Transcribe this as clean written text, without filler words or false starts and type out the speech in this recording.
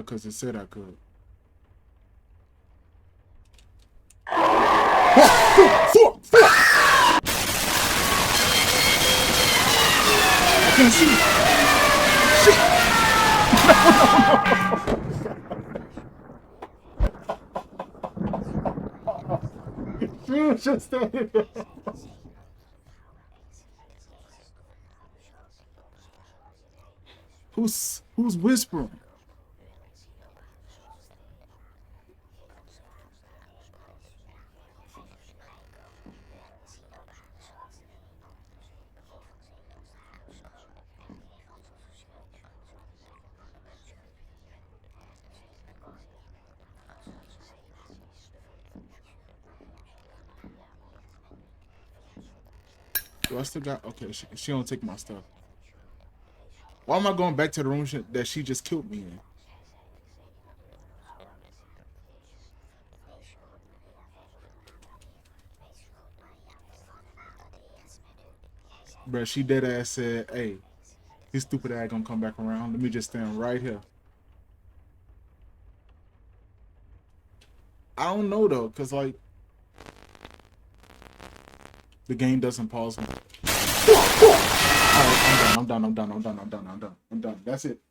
because it said I could. Fuck! I can't see. Shit! She was just standing there. Who's whispering? Do I still got? Okay, she don't take my stuff. Why am I going back to the room that she just killed me in? Bruh, she dead ass said, "Hey, his stupid ass gonna come back around. Let me just stand right here." I don't know though, cause like the game doesn't pause me. Alright, I'm done. That's it.